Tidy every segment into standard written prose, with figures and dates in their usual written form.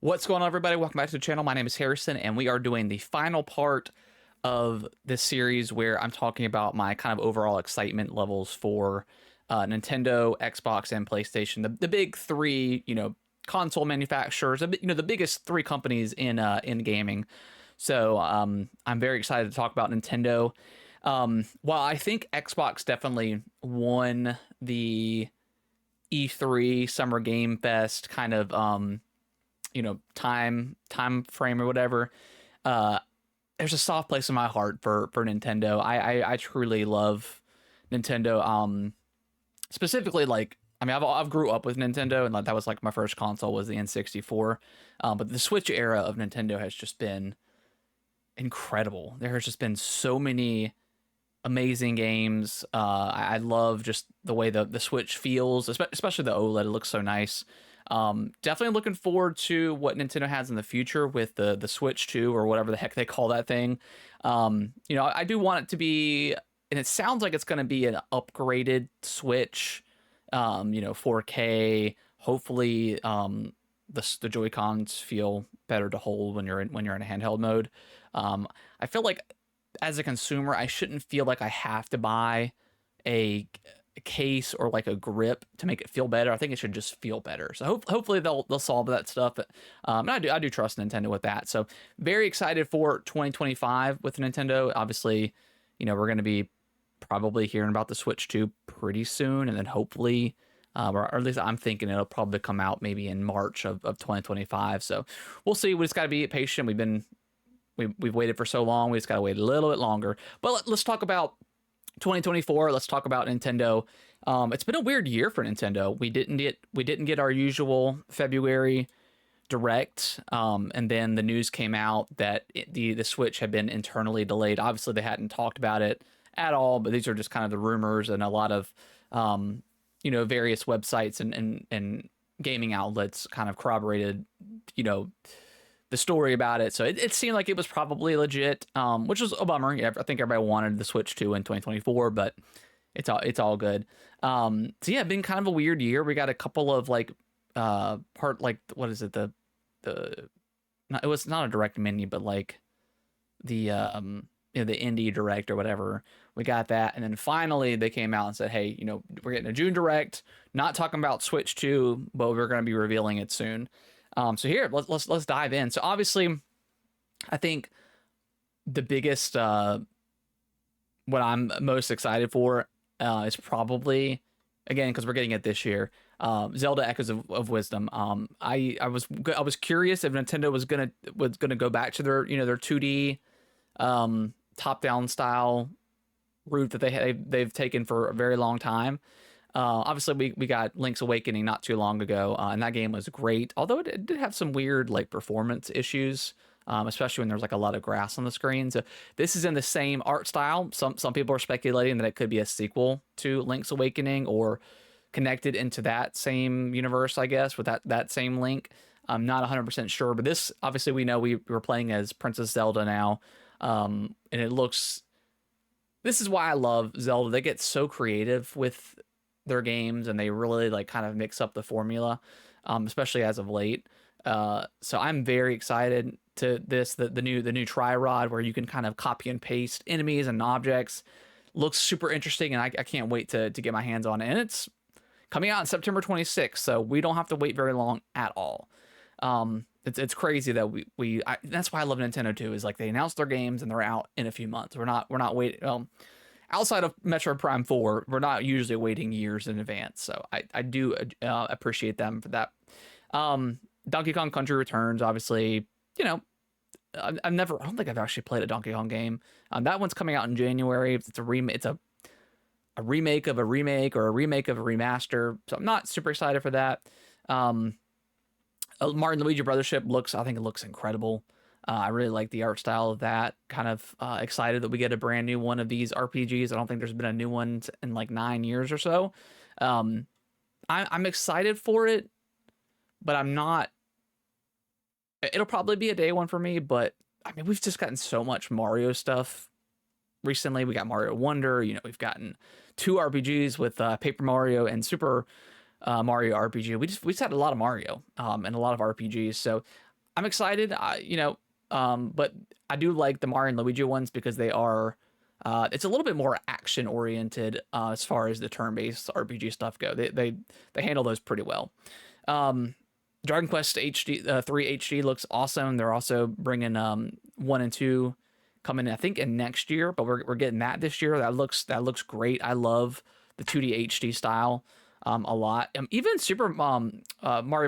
What's going on, everybody? Welcome back to the channel. My name is Harrison, and we are doing the final part of this series where I'm talking about my kind of overall excitement levels for Nintendo, Xbox, and PlayStation. The big three, console manufacturers. The biggest three companies in gaming. So I'm very excited to talk about Nintendo. While I think Xbox definitely won the E3 Summer Game Fest kind of time frame or whatever, there's a soft place in my heart for Nintendo. I truly love Nintendo. Specifically, like, I mean, I've grew up with Nintendo, and like that was like my first console was the N64. But the Switch era of Nintendo has just been incredible. There has just been so many amazing games. I love just the way the Switch feels, especially the OLED. It looks so nice. Definitely looking forward to what Nintendo has in the future with the Switch 2 or whatever the heck they call that thing. I do want it to be, and it sounds like it's going to be an upgraded Switch, 4K. Hopefully, the Joy Cons feel better to hold when you're in a handheld mode. I feel like as a consumer, I shouldn't feel like I have to buy a case or like a grip to make it feel better. I think it should just feel better. So hopefully they'll solve that stuff. But and I do trust Nintendo with that. So very excited for 2025 with Nintendo. Obviously, we're going to be probably hearing about the Switch 2 pretty soon, and then hopefully, or at least I'm thinking it'll probably come out maybe in March of 2025. So we'll see. We just got to be patient. We've waited for so long. We just got to wait a little bit longer. But let's talk about 2024. Let's talk about Nintendo. It's been a weird year for Nintendo. We didn't get our usual February direct, and then the news came out that the Switch had been internally delayed. Obviously, they hadn't talked about it at all, but these are just kind of the rumors, and a lot of various websites and gaming outlets kind of corroborated the story about it. So it seemed like it was probably legit, which was a bummer. Yeah, I think everybody wanted the Switch 2 in 2024, but it's all good. So yeah, been kind of a weird year. We got a couple of what is it? It was not a direct menu, but like the the indie direct or whatever. We got that, and then finally they came out and said, hey, we're getting a June direct. Not talking about Switch 2, but we're going to be revealing it soon. So here, let's dive in. So obviously, I think the biggest, what I'm most excited for, is probably, again, because we're getting it this year, Zelda Echoes of Wisdom. I was curious if Nintendo was gonna go back to their their 2D top down style route that they've taken for a very long time. Obviously, we got Link's Awakening not too long ago, and that game was great. Although it did have some weird performance issues, especially when there's like a lot of grass on the screen. So this is in the same art style. Some people are speculating that it could be a sequel to Link's Awakening or connected into that same universe, I guess, with that same Link. I'm not 100% sure, but this obviously we know we're playing as Princess Zelda now, and it looks. This is why I love Zelda. They get so creative with their games, and they really kind of mix up the formula, especially as of late. So I'm very excited to the new Tri-Rod, where you can kind of copy and paste enemies and objects. Looks super interesting, and I can't wait to get my hands on it. And it's coming out on September 26th, so we don't have to wait very long at all. It's crazy that that's why I love Nintendo too, is like they announce their games and they're out in a few months. We're not waiting. Outside of Metroid Prime 4, we're not usually waiting years in advance, so I do appreciate them for that. Donkey Kong Country Returns, obviously, I don't think I've actually played a Donkey Kong game. That one's coming out in January. It's a remake of a remake or a remake of a remaster, so I'm not super excited for that. Mario & Luigi Brothership I think it looks incredible. I really like the art style of that. Kind of excited that we get a brand new one of these RPGs. I don't think there's been a new one in like 9 years or so. I'm excited for it, but I'm not. It'll probably be a day one for me, but I mean, we've just gotten so much Mario stuff recently. We got Mario Wonder. We've gotten 2 RPGs with Paper Mario and Super Mario RPG. We just had a lot of Mario and a lot of RPGs. So I'm excited. But I do like the Mario and Luigi ones because they are. It's a little bit more action oriented as far as the turn based RPG stuff go. They handle those pretty well. Um, Dragon Quest HD 3 HD looks awesome. They're also bringing 1 and 2 coming, I think, in next year, but we're getting that this year. That looks great. I love the 2D HD style a lot. Even Super Mario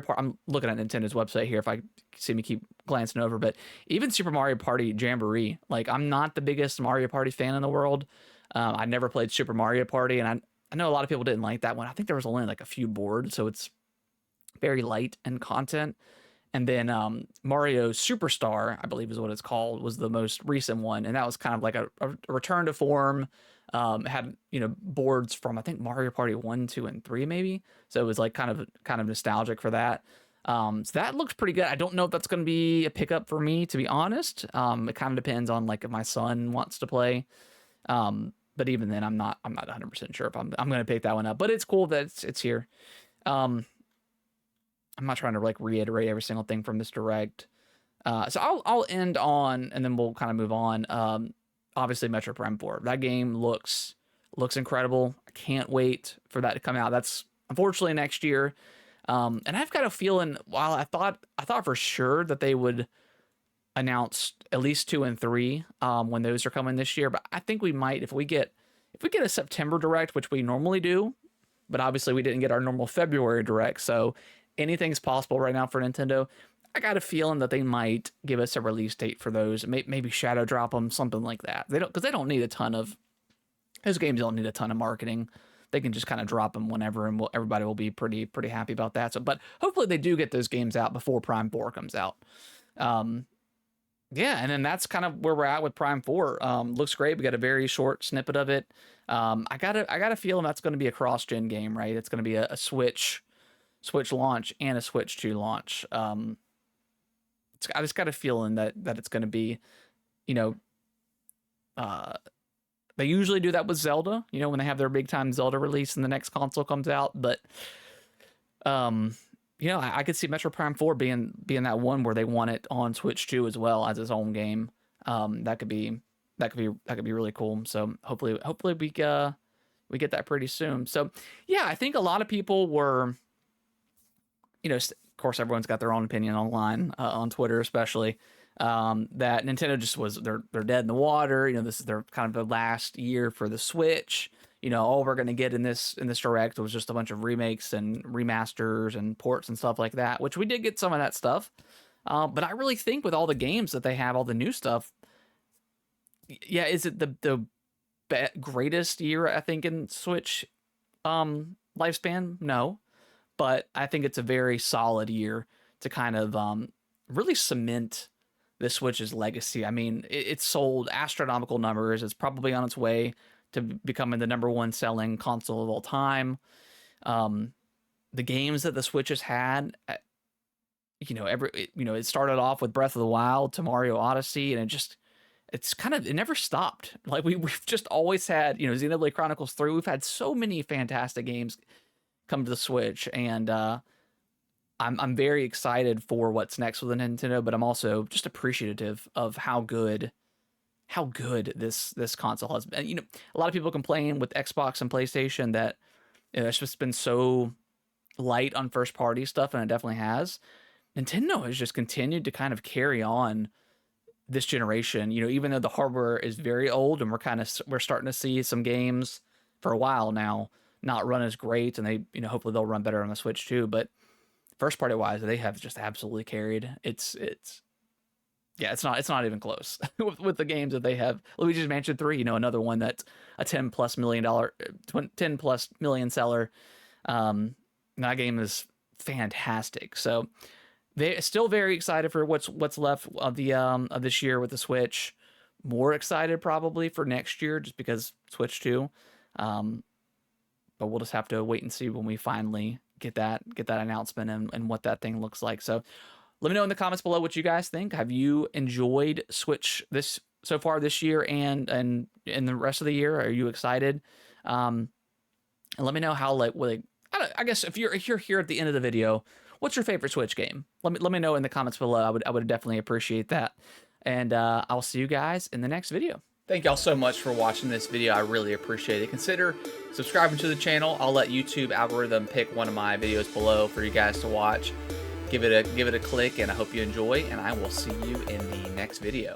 Party. I'm looking at Nintendo's website here. If I see me keep glancing over, but even Super Mario Party Jamboree. Like, I'm not the biggest Mario Party fan in the world. I never played Super Mario Party, and I know a lot of people didn't like that one. I think there was only like a few boards, so it's very light in content. And then Mario Superstar, I believe is what it's called, was the most recent one, and that was kind of like a return to form. It had boards from, I think, Mario Party 1, 2, and 3 maybe, so it was like kind of nostalgic for that. So that looks pretty good. I don't know if that's going to be a pickup for me, to be honest. It kind of depends on like if my son wants to play. But even then, I'm not 100% sure if I'm going to pick that one up. But it's cool that it's here. Um, I'm not trying to like reiterate every single thing from this direct. So I'll end on, and then we'll kind of move on. Obviously, Metro Prime 4. That game looks incredible. I can't wait for that to come out. That's unfortunately next year. And I've got a feeling, while I thought for sure that they would announce at least 2 and 3 when those are coming this year, but I think we might, if we get a September direct, which we normally do, but obviously we didn't get our normal February direct, so anything's possible right now for Nintendo. I got a feeling that they might give us a release date for those, maybe shadow drop them, something like that. Because they don't need a ton of those games. Don't need a ton of marketing. They can just kind of drop them whenever, and everybody will be pretty happy about that. So, but hopefully they do get those games out before Prime 4 comes out. Yeah, and then that's kind of where we're at with Prime 4. Looks great. We got a very short snippet of it. I got a feeling that's going to be a cross-gen game, right? It's going to be a Switch launch and a Switch 2 launch. I just got a feeling that it's going to be, you know, uh, they usually do that with Zelda, when they have their big time Zelda release and the next console comes out. But I could see Metro Prime 4 being that one where they want it on Switch 2 as well as its own game. That could be really cool. So hopefully we get that pretty soon. So yeah, I think a lot of people were, of course everyone's got their own opinion online, on Twitter especially. That Nintendo just they're dead in the water. This is their kind of the last year for the Switch. All we're gonna get in this direct was just a bunch of remakes and remasters and ports and stuff like that, which we did get some of that stuff. But I really think with all the games that they have, all the new stuff, yeah, is it the greatest year I think in Switch lifespan? No, but I think it's a very solid year to kind of really cement the Switch's legacy. I mean, it's sold astronomical numbers. It's probably on its way to becoming the number one selling console of all time. The games that the Switch has had, it started off with Breath of the Wild to Mario Odyssey, and it never stopped. Like we've just always had, Xenoblade Chronicles 3. We've had so many fantastic games come to the Switch, and I'm very excited for what's next with the Nintendo, but I'm also just appreciative of how good this console has been. A lot of people complain with Xbox and PlayStation that it's just been so light on first party stuff, and it definitely has. Nintendo has just continued to kind of carry on this generation. Even though the hardware is very old, and we're starting to see some games for a while now not run as great, and they hopefully they'll run better on the Switch too. But first party wise, they have just absolutely carried. It's not even close with the games that they have. Luigi's Mansion 3, another one that's a $10+ million seller. That game is fantastic. So they're still very excited for what's left of this year with the Switch. More excited probably for next year, just because Switch 2. But we'll just have to wait and see when we finally get that announcement and what that thing looks like. So let me know in the comments below what you guys think. Have you enjoyed Switch this so far this year and in the rest of the year? Are you excited? And let me know how I guess if you're here at the end of the video, what's your favorite Switch game? Let me know in the comments below. I would definitely appreciate that. And I'll see you guys in the next video. Thank y'all so much for watching this video. I really appreciate it. Consider subscribing to the channel. I'll let YouTube algorithm pick one of my videos below for you guys to watch. Give it a click, and I hope you enjoy, and I will see you in the next video.